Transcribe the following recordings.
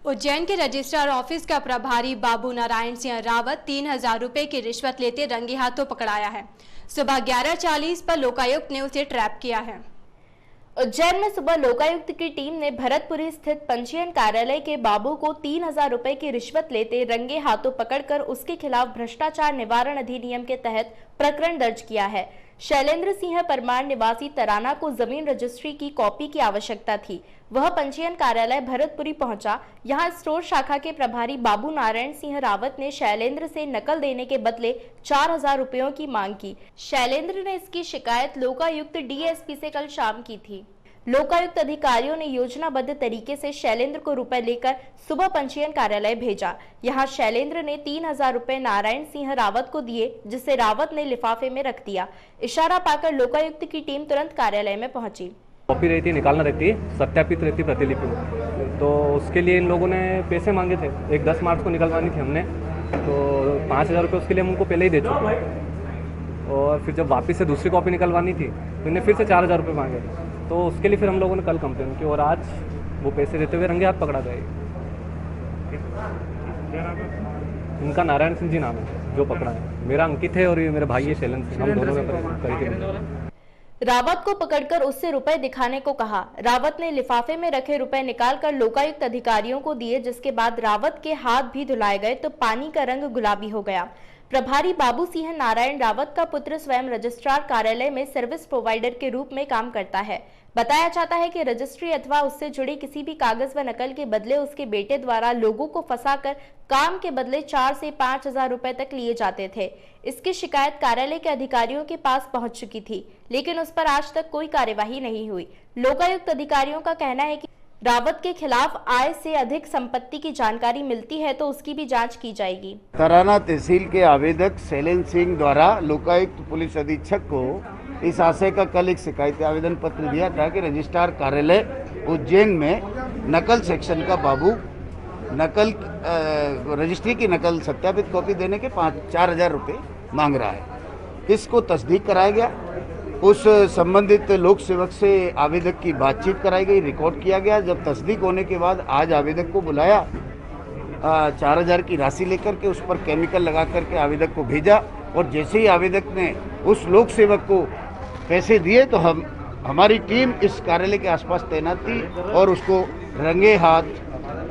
उज्जैन के registrar office का प्रभारी बाबू नारायण सिंह रावत 3,000 रुपए की रिश्वत लेते रंगे हाथों पकड़ाया है। सुबह 11:40 पर लोकायुक्त ने उसे ट्रैप किया है। उज्जैन में सुबह लोकायुक्त की टीम ने भरतपुरी स्थित पंजीयन कार्यालय के बाबू को 3,000 रुपए की रिश्वत लेते रंगे हाथों पकड़कर उसके खिलाफ भ्रष्टाचार निवारण अधिनियम के तहत प्रकरण दर्ज किया है। शैलेंद्र सिंह परमार निवासी तराना को जमीन रजिस्ट्री की कॉपी की आवश्यकता थी। वह पंजीयन कार्यालय भरतपुरी पहुंचा। यहां स्टोर शाखा के प्रभारी बाबू नारायण सिंह रावत ने शैलेंद्र से नकल देने के बदले 4,000 रुपयों की मांग की। शैलेंद्र ने इसकी शिकायत लोकायुक्त डीएसपी से कल शाम की थी। लोकायुक्त अधिकारियों ने योजनाबद्ध तरीके से शैलेंद्र को रुपए लेकर सुबह पंजीयन कार्यालय भेजा। यहां शैलेंद्र ने 3,000 रुपए नारायण सिंह रावत को दिए, जिसे रावत ने लिफाफे में रख दिया। इशारा पाकर लोकायुक्त की टीम तुरंत कार्यालय में पहुंची। कॉपी रहती है, निकालना रहती है, सत्यापित रहती प्रतिलिपि, तो उसके लिए इन लोगों ने पैसे मांगे थे। एक 10 मार्च को निकलवानी थी हमने, तो 5,000 रुपये उसके लिए हम उनको पहले ही दे चुके। और फिर जब वापस से दूसरी कॉपी निकलवानी थी तो इन्हें फिर से 4,000 रुपये मांगे, तो उसके लिए फिर हम लोगों ने कल कंप्लेन की और आज वो पैसे देते हुए रंगे हाथ पकड़ा गए। इनका नारायण सिंह जी नाम है जो पकड़ा है। मेरा अंकित है और ये मेरे भाई है शैलेंद्र सिंह। हम दोनों में रावत को पकड़कर उससे रुपए दिखाने को कहा। रावत ने लिफाफे में रखे रुपए निकालकर लोकायुक्त अधिकारियों को दिए, जिसके बाद रावत के हाथ भी धुलाए गए तो पानी का रंग गुलाबी हो गया। प्रभारी बाबू सिंह नारायण रावत का पुत्र स्वयं रजिस्ट्रार कार्यालय में सर्विस प्रोवाइडर के रूप में काम करता है। बताया जाता है कि रजिस्ट्री अथवा उससे जुड़े किसी भी कागज व नकल के बदले उसके बेटे द्वारा लोगों को फंसाकर काम के बदले 4 से 5,000 रुपए तक लिए जाते थे। इसकी शिकायत कार्यालय के अधिकारियों के पास पहुंच चुकी थी, लेकिन उस पर आज तक कोई कार्यवाही नहीं हुई। लोकायुक्त अधिकारियों का कहना है कि रावत के खिलाफ आय से अधिक संपत्ति की जानकारी मिलती है तो उसकी भी जांच की जाएगी। तराना तहसील के आवेदक शैलेंद्र सिंह द्वारा लोकायुक्त पुलिस अधीक्षक को इस आशय का कल एक शिकायती आवेदन पत्र दिया था कि रजिस्ट्रार कार्यालय उज्जैन में नकल सेक्शन का बाबू नकल रजिस्ट्री की नकल सत्यापित कॉपी देने के 4,000 रुपये मांग रहा है। इसको तस्दीक कराया गया। उस संबंधित लोक सेवक से आवेदक की बातचीत कराई गई, रिकॉर्ड किया गया। जब तस्दीक होने के बाद आज आवेदक को बुलाया, 4,000 की राशि लेकर के उस पर केमिकल लगा करके आवेदक को भेजा और जैसे ही आवेदक ने उस लोक सेवक को पैसे दिए तो हमारी टीम इस कार्यालय के आसपास तैनात थी और उसको रंगे हाथ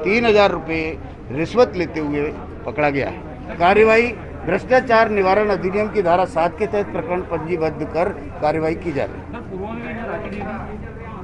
3,000 रुपये रिश्वत लेते हुए पकड़ा गया है। कार्यवाही भ्रष्टाचार निवारण अधिनियम की धारा 7 के तहत प्रकरण पंजीबद्ध कर कार्यवाही की जा रही है।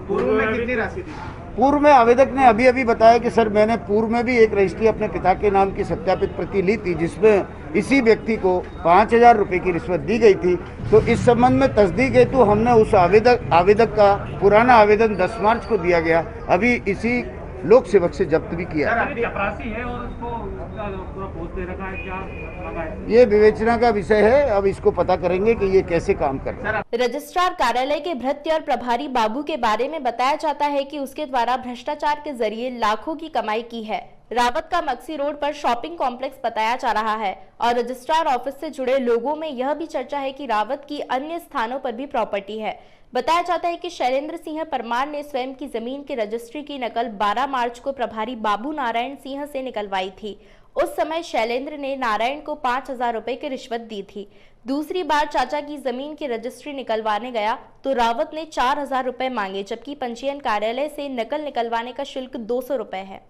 पूर्व में कितनी राशि थी? पूर्व में आवेदक ने अभी बताया कि सर मैंने पूर्व में भी एक रजिस्ट्री अपने पिता के नाम की सत्यापित प्रति ली थी, जिसमें इसी व्यक्ति को 5,000 रुपये की रिश्वत दी गई थी। तो इस संबंध में तस्दीक हेतु हमने उस आवेदक का पुराना आवेदन 10 मार्च को दिया गया, अभी इसी लोक सेवक से जब्त भी किया। अपराधी है और उसको पूरा पोस्ट दे रखा है, क्या लगा है? ये विवेचना का विषय है, अब इसको पता करेंगे कि ये कैसे काम कर रहा है। रजिस्ट्रार कार्यालय के भृत्य और प्रभारी बाबू के बारे में बताया जाता है कि उसके द्वारा भ्रष्टाचार के जरिए लाखों की कमाई की है। रावत का मक्सी रोड पर शॉपिंग कॉम्प्लेक्स बताया जा रहा है और रजिस्ट्रार ऑफिस से जुड़े लोगों में यह भी चर्चा है कि रावत की अन्य स्थानों पर भी प्रॉपर्टी है। बताया जाता है कि शैलेंद्र सिंह परमार ने स्वयं की जमीन की रजिस्ट्री की नकल 12 मार्च को प्रभारी बाबू नारायण सिंह से निकलवाई थी। उस समय शैलेंद्र ने नारायण को 5,000 रुपए की रिश्वत दी थी। दूसरी बार चाचा की जमीन की रजिस्ट्री निकलवाने गया तो रावत ने 4,000 रुपए मांगे, जबकि पंजीयन कार्यालय से नकल निकलवाने का शुल्क 200 रुपए है।